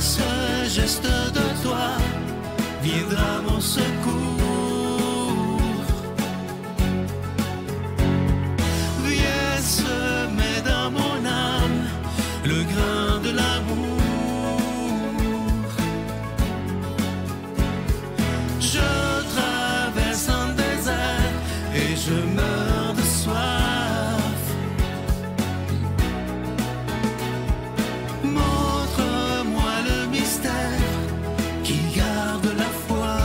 ce geste de toi viendra mon secours. Viens semer dans mon âme le grain de l'amour. Je traverse un désert et je meurs de soif. Montre-moi le mystère qui garde la foi.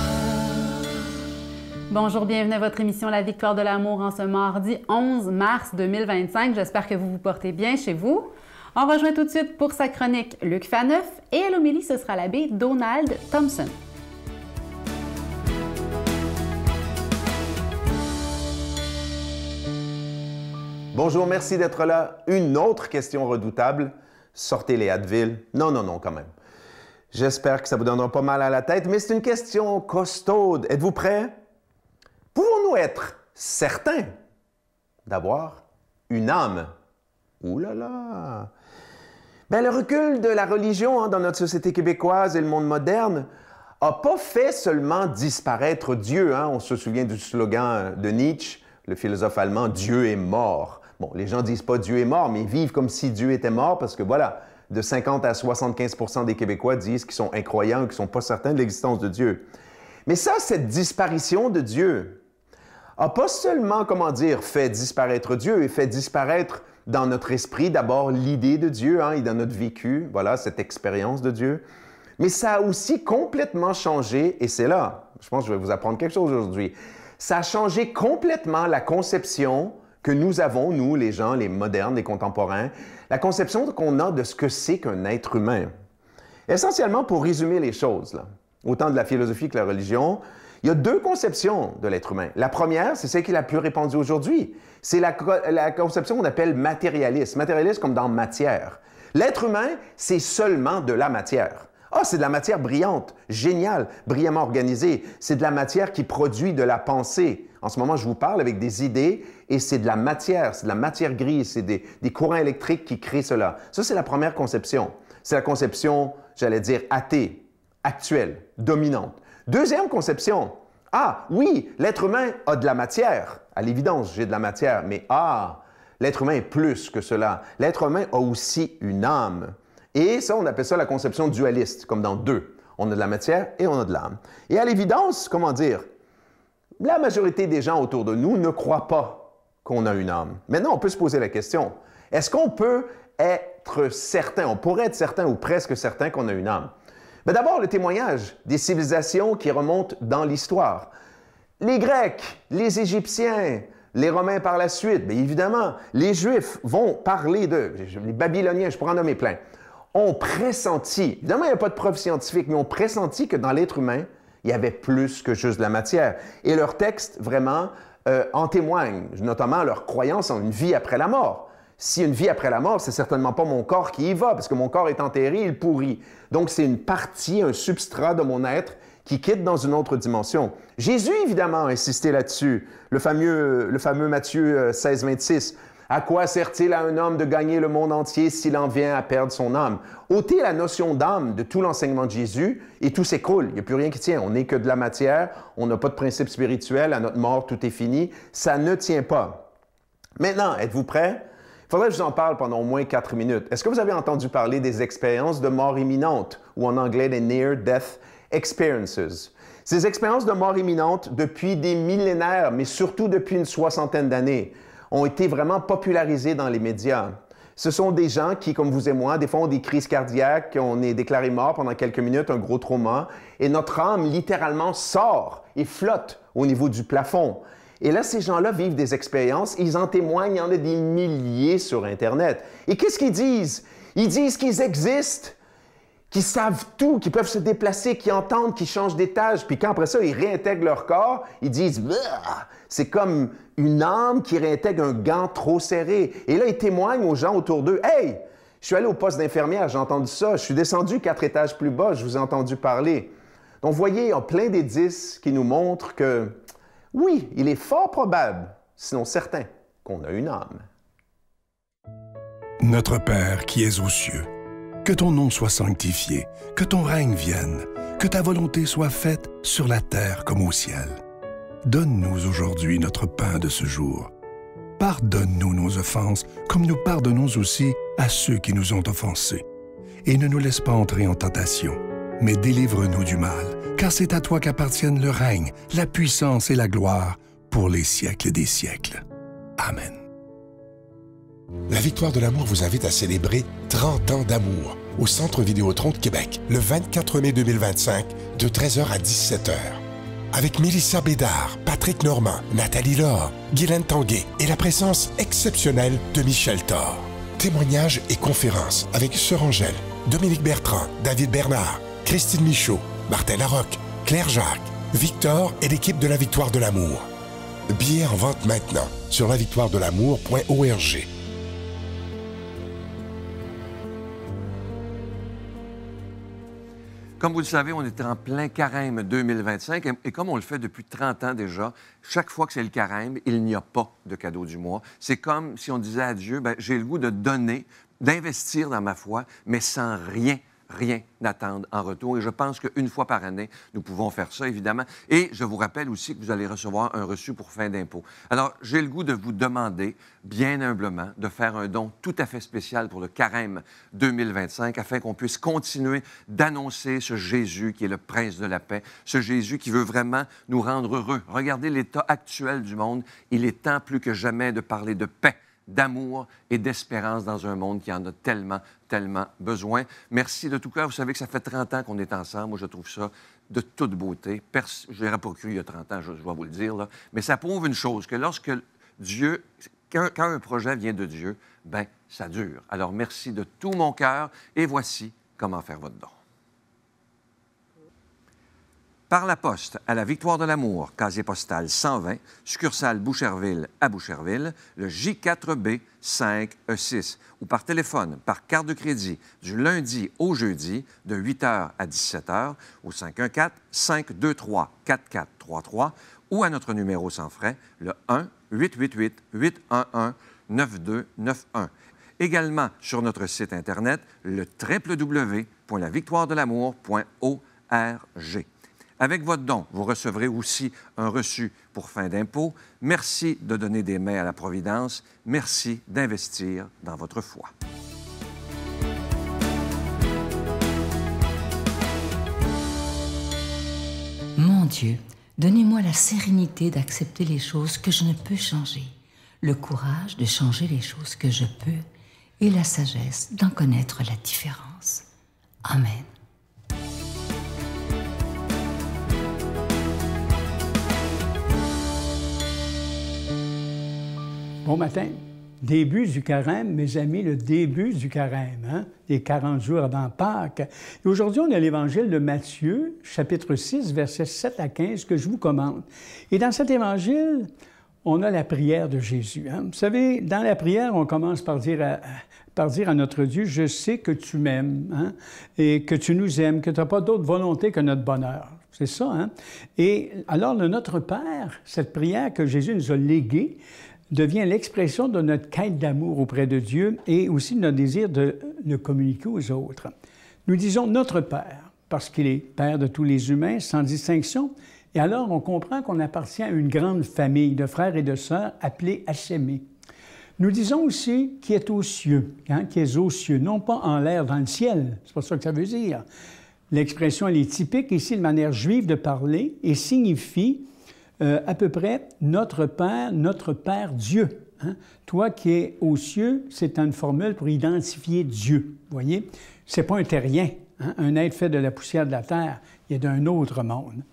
Bonjour, bienvenue à votre émission La Victoire de l'amour en ce mardi 11 mars 2025. J'espère que vous vous portez bien chez vous. On rejoint tout de suite pour sa chronique Luc Faneuf et à l'homélie, ce sera l'abbé Donald Thompson. Bonjour, merci d'être là. Une autre question redoutable. Sortez les Advil. Non, quand même. J'espère que ça vous donnera pas mal à la tête, mais c'est une question costaude. Êtes-vous prêts? Pouvons-nous être certains d'avoir une âme? Ouh là là! Bien, le recul de la religion dans notre société québécoise et le monde moderne n'a pas fait seulement disparaître Dieu. On se souvient du slogan de Nietzsche, le philosophe allemand, « Dieu est mort ». Bon, les gens ne disent pas « Dieu est mort », mais ils vivent comme si Dieu était mort parce que voilà, de 50 à 75 % des Québécois disent qu'ils sont incroyants ou qu'ils ne sont pas certains de l'existence de Dieu. Mais ça, cette disparition de Dieu n'a pas seulement, fait disparaître Dieu et fait disparaître dans notre esprit d'abord l'idée de Dieu et dans notre vécu, voilà, cette expérience de Dieu. Mais ça a aussi complètement changé, et c'est là, je pense que je vais vous apprendre quelque chose aujourd'hui, ça a changé complètement la conception que nous avons, nous, les gens, les modernes, les contemporains, la conception qu'on a de ce que c'est qu'un être humain. Essentiellement, pour résumer les choses, là, autant de la philosophie que la religion, il y a deux conceptions de l'être humain. La première, c'est celle qui est la plus répandue aujourd'hui. C'est la conception qu'on appelle matérialiste. Matérialiste comme dans matière. L'être humain, c'est seulement de la matière. Ah, c'est de la matière brillante, géniale, brillamment organisée. C'est de la matière qui produit de la pensée. En ce moment, je vous parle avec des idées et c'est de la matière grise, c'est des courants électriques qui créent cela. Ça, c'est la première conception. C'est la conception, j'allais dire, athée, actuelle, dominante. Deuxième conception, oui, l'être humain a de la matière. À l'évidence, j'ai de la matière, mais l'être humain est plus que cela. L'être humain a aussi une âme. Et ça, on appelle ça la conception dualiste, comme dans deux. On a de la matière et on a de l'âme. Et à l'évidence, la majorité des gens autour de nous ne croient pas qu'on a une âme. Maintenant, on peut se poser la question, est-ce qu'on peut être certain, on pourrait être certain ou presque certain qu'on a une âme? Mais d'abord, le témoignage des civilisations qui remontent dans l'histoire. Les Grecs, les Égyptiens, les Romains par la suite, bien évidemment, les Juifs vont parler d'eux, les Babyloniens, je pourrais en nommer plein, ont pressenti, évidemment, il n'y a pas de preuves scientifiques, mais ont pressenti que dans l'être humain, il y avait plus que juste de la matière. Et leurs textes, vraiment, en témoignent, notamment leur croyance en une vie après la mort. Si une vie après la mort, c'est certainement pas mon corps qui y va, parce que mon corps est enterré, il pourrit. Donc, c'est une partie, un substrat de mon être qui quitte dans une autre dimension. Jésus, évidemment, a insisté là-dessus. Le fameux Matthieu 16, 26. « À quoi sert-il à un homme de gagner le monde entier s'il en vient à perdre son âme? » Ôtez la notion d'âme de tout l'enseignement de Jésus et tout s'écroule. Il n'y a plus rien qui tient. On n'est que de la matière, on n'a pas de principe spirituel, à notre mort, tout est fini. Ça ne tient pas. Maintenant, êtes-vous prêts? Il faudrait que je vous en parle pendant au moins 4 minutes. Est-ce que vous avez entendu parler des expériences de mort imminente, ou en anglais les Near-Death Experiences? Ces expériences de mort imminente, depuis des millénaires, mais surtout depuis une soixantaine d'années, ont été vraiment popularisées dans les médias. Ce sont des gens qui, comme vous et moi, des fois ont des crises cardiaques, on est déclaré mort pendant quelques minutes, un gros trauma, et notre âme littéralement sort et flotte au niveau du plafond. Et là, ces gens-là vivent des expériences, ils en témoignent, il y en a des milliers sur Internet. Et qu'est-ce qu'ils disent? Ils disent qu'ils existent, qu'ils savent tout, qu'ils peuvent se déplacer, qu'ils entendent, qu'ils changent d'étage, puis quand après ça, ils réintègrent leur corps, ils disent « c'est comme une âme qui réintègre un gant trop serré ». Et là, ils témoignent aux gens autour d'eux « Hey, je suis allé au poste d'infirmière, j'ai entendu ça, je suis descendu 4 étages plus bas, je vous ai entendu parler ». Donc, vous voyez, il y a plein d'indices qui nous montrent que oui, il est fort probable, sinon certain, qu'on a une âme. Notre Père qui es aux cieux, Que ton nom soit sanctifié, que ton règne vienne, que ta volonté soit faite sur la terre comme au ciel. Donne-nous aujourd'hui notre pain de ce jour. Pardonne-nous nos offenses, comme nous pardonnons aussi à ceux qui nous ont offensés. Et ne nous laisse pas entrer en tentation, mais délivre-nous du mal, car c'est à toi qu'appartiennent le règne, la puissance et la gloire pour les siècles des siècles. Amen. La Victoire de l'amour vous invite à célébrer 30 ans d'amour au Centre Vidéotron de Québec, le 24 mai 2025, de 13h à 17h. Avec Mélissa Bédard, Patrick Normand, Nathalie Laure, Guylaine Tanguay et la présence exceptionnelle de Michel Thor. Témoignages et conférences avec Sœur Angèle, Dominique Bertrand, David Bernard, Christine Michaud, Martin Larocque, Claire Jacques, Victor et l'équipe de la Victoire de l'amour. Billets en vente maintenant sur lavictoiredelamour.org. Comme vous le savez, on est en plein carême 2025 et comme on le fait depuis 30 ans déjà, chaque fois que c'est le carême, il n'y a pas de cadeau du mois. C'est comme si on disait à Dieu, j'ai le goût de donner, d'investir dans ma foi, mais sans rien attendre en retour. Et je pense qu'une fois par année, nous pouvons faire ça, évidemment. Et je vous rappelle aussi que vous allez recevoir un reçu pour fin d'impôt. Alors, j'ai le goût de vous demander, bien humblement, de faire un don tout à fait spécial pour le carême 2025, afin qu'on puisse continuer d'annoncer ce Jésus qui est le Prince de la paix, ce Jésus qui veut vraiment nous rendre heureux. Regardez l'état actuel du monde. Il est temps plus que jamais de parler de paix, d'amour et d'espérance dans un monde qui en a tellement besoin. Merci de tout cœur. Vous savez que ça fait 30 ans qu'on est ensemble. Moi, je trouve ça de toute beauté. Je n'aurais pas cru il y a 30 ans, je dois vous le dire, là. Mais ça prouve une chose, que lorsque Dieu, quand un projet vient de Dieu, ça dure. Alors, merci de tout mon cœur. Et voici comment faire votre don. Par la poste à la Victoire de l'amour, casier postal 120, succursale Boucherville à Boucherville, le J4B 5E6, ou par téléphone, par carte de crédit, du lundi au jeudi, de 8h à 17h, au 514-523-4433, ou à notre numéro sans frais, le 1-888-811-9291. Également sur notre site Internet, le www.lavictoiredelamour.org. Avec votre don, vous recevrez aussi un reçu pour fin d'impôt. Merci de donner des mains à la Providence. Merci d'investir dans votre foi. Mon Dieu, donnez-moi la sérénité d'accepter les choses que je ne peux changer, le courage de changer les choses que je peux et la sagesse d'en connaître la différence. Amen. Bon matin. Début du carême, mes amis, le début du carême, hein? Les 40 jours avant Pâques. Et aujourd'hui, on a l'Évangile de Matthieu, chapitre 6, versets 7 à 15, que je vous commande. Et dans cet Évangile, on a la prière de Jésus. Hein? Vous savez, dans la prière, on commence par dire à notre Dieu, « Je sais que tu m'aimes, hein? Et que tu nous aimes, que tu n'as pas d'autre volonté que notre bonheur. » C'est ça, hein? Et alors, le Notre Père, cette prière que Jésus nous a léguée, devient l'expression de notre quête d'amour auprès de Dieu et aussi de notre désir de le communiquer aux autres. Nous disons « Notre Père » parce qu'il est Père de tous les humains, sans distinction, et alors on comprend qu'on appartient à une grande famille de frères et de sœurs appelés à s'aimer. Nous disons aussi « qui est aux cieux hein, », qui est aux cieux, non pas en l'air, dans le ciel, c'est pas ça que ça veut dire. L'expression, elle est typique ici de manière juive de parler et signifie à peu près « notre Père Dieu hein? ». Toi qui es aux cieux, c'est une formule pour identifier Dieu, vous voyez? C'est pas un terrien, hein? Un être fait de la poussière de la terre, il est d'un autre monde.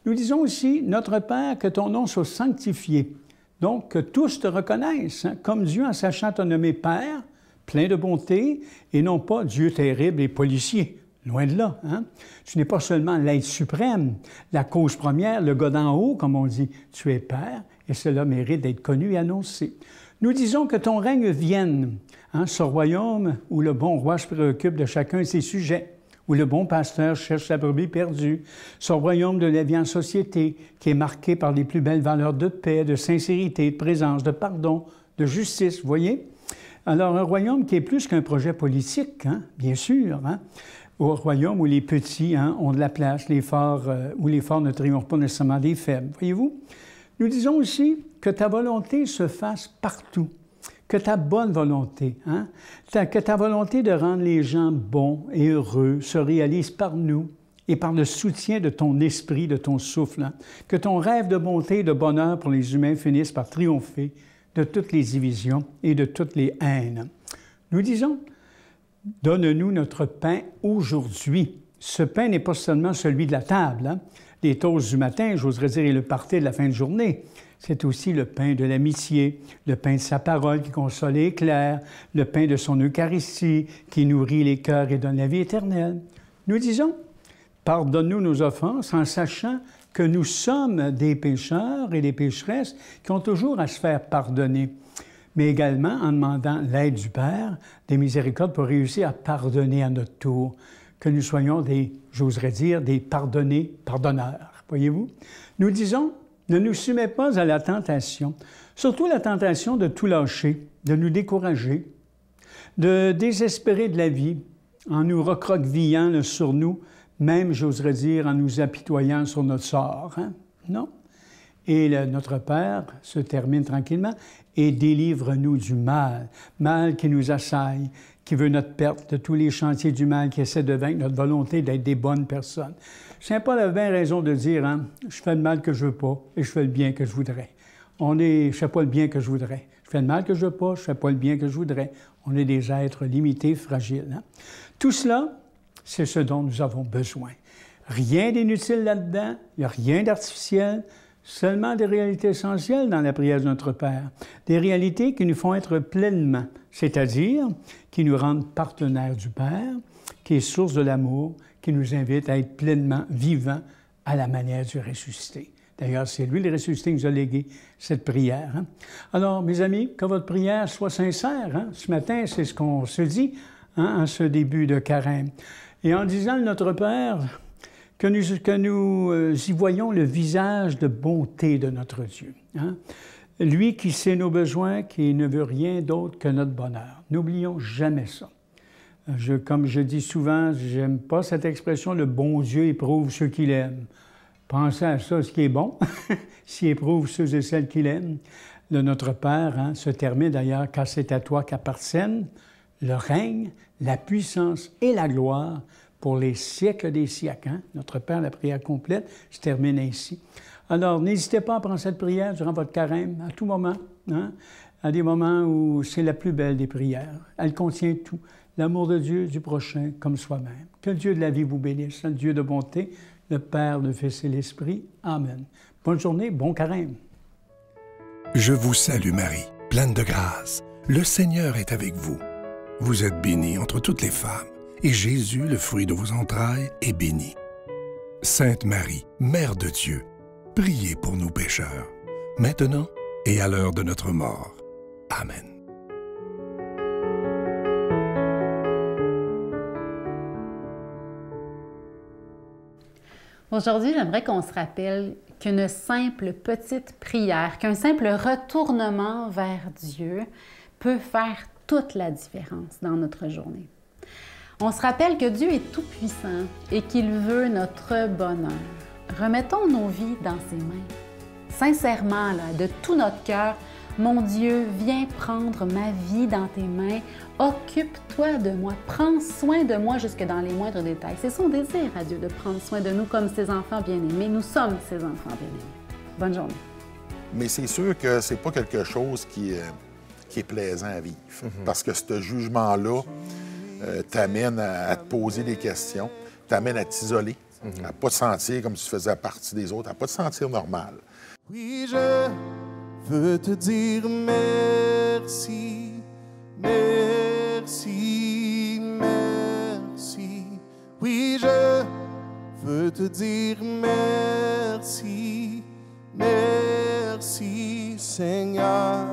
Nous disons aussi « Notre Père, que ton nom soit sanctifié ». Donc, que tous te reconnaissent, hein? Comme Dieu en sachant te nommer Père, plein de bonté, et non pas Dieu terrible et policier. Loin de là, hein? Tu n'es pas seulement l'être suprême, la cause première, le gars d'en haut, comme on dit. Tu es Père, et cela mérite d'être connu et annoncé. Nous disons que ton règne vienne, hein? Ce royaume où le bon roi se préoccupe de chacun de ses sujets, où le bon pasteur cherche sa brebis perdue, ce royaume de la vie en société qui est marqué par les plus belles valeurs de paix, de sincérité, de présence, de pardon, de justice, vous voyez? Alors, un royaume qui est plus qu'un projet politique, hein, bien sûr, hein, au royaume où les petits hein, ont de la place, les forts, où les forts ne triomphent pas nécessairement des faibles. Voyez-vous? Nous disons aussi que ta volonté se fasse partout, que ta bonne volonté, hein, que ta volonté de rendre les gens bons et heureux se réalise par nous et par le soutien de ton esprit, de ton souffle, hein, que ton rêve de bonté et de bonheur pour les humains finisse par triompher de toutes les divisions et de toutes les haines. Nous disons, donne-nous notre pain aujourd'hui. Ce pain n'est pas seulement celui de la table, hein, les toasts du matin, j'oserais dire, et le party de la fin de journée. C'est aussi le pain de l'amitié, le pain de sa parole qui console et éclaire, le pain de son Eucharistie qui nourrit les cœurs et donne la vie éternelle. Nous disons, pardonne-nous nos offenses en sachant que nous sommes des pécheurs et des pécheresses qui ont toujours à se faire pardonner, mais également en demandant l'aide du Père, des miséricordes pour réussir à pardonner à notre tour, que nous soyons des, j'oserais dire, des pardonnés pardonneurs. Voyez-vous? Nous disons, ne nous soumets pas à la tentation, surtout la tentation de tout lâcher, de nous décourager, de désespérer de la vie en nous recroquevillant sur nous, même, j'oserais dire, en nous apitoyant sur notre sort. Hein? Non. Et notre Père se termine tranquillement et délivre-nous du mal, mal qui nous assaille, qui veut notre perte, de tous les chantiers du mal qui essaient de vaincre notre volonté d'être des bonnes personnes. Saint Paul a bien raison de dire, hein, je fais le mal que je veux pas et je fais le bien que je voudrais. Je fais pas le bien que je voudrais. Je fais le mal que je veux pas, je fais pas le bien que je voudrais. On est des êtres limités, fragiles. Hein? Tout cela, c'est ce dont nous avons besoin. Rien d'inutile là-dedans, il n'y a rien d'artificiel, seulement des réalités essentielles dans la prière de notre Père. Des réalités qui nous font être pleinement, c'est-à-dire qui nous rendent partenaires du Père, qui est source de l'amour, qui nous invite à être pleinement vivants à la manière du ressuscité. D'ailleurs, c'est lui, le ressuscité, qui nous a légué cette prière. Hein? Alors, mes amis, que votre prière soit sincère. Hein? Ce matin, c'est ce qu'on se dit hein, en ce début de carême. Et en disant le Notre Père, que nous y voyons le visage de bonté de notre Dieu. Hein? Lui qui sait nos besoins, qui ne veut rien d'autre que notre bonheur. N'oublions jamais ça. Comme je dis souvent, j'aime pas cette expression « le bon Dieu éprouve ceux qu'il aime ». Pensez à ça, ce qui est bon, s'il éprouve ceux et celles qu'il aime. Le Notre Père hein, se termine d'ailleurs « car c'est à toi qu'appartiennent le règne, la puissance et la gloire pour les siècles des siècles. Hein? » Notre Père, la prière complète, se termine ainsi. Alors, n'hésitez pas à prendre cette prière durant votre carême, à tout moment, hein? À des moments où c'est la plus belle des prières. Elle contient tout. L'amour de Dieu, du prochain, comme soi-même. Que le Dieu de la vie vous bénisse, le Dieu de bonté, le Père, le Fils et l'Esprit. Amen. Bonne journée, bon carême. Je vous salue Marie, pleine de grâce. Le Seigneur est avec vous. Vous êtes bénie entre toutes les femmes, et Jésus, le fruit de vos entrailles, est béni. Sainte Marie, Mère de Dieu, priez pour nous pécheurs, maintenant et à l'heure de notre mort. Amen. Aujourd'hui, j'aimerais qu'on se rappelle qu'une simple petite prière, qu'un simple retournement vers Dieu peut faire toute la différence dans notre journée. On se rappelle que Dieu est tout-puissant et qu'il veut notre bonheur. Remettons nos vies dans ses mains. Sincèrement, là, de tout notre cœur, mon Dieu, viens prendre ma vie dans tes mains. Occupe-toi de moi. Prends soin de moi jusque dans les moindres détails. C'est son désir à Dieu de prendre soin de nous comme ses enfants bien-aimés. Nous sommes ses enfants bien-aimés. Bonne journée. Mais c'est sûr que c'est pas quelque chose qui est plaisant à vivre. Parce que ce jugement-là t'amène à te poser des questions, t'amène à t'isoler, à ne pas te sentir comme si tu faisais partie des autres, à ne pas te sentir normal. Oui, je veux te dire merci, merci, merci. Oui, je veux te dire merci, merci, Seigneur.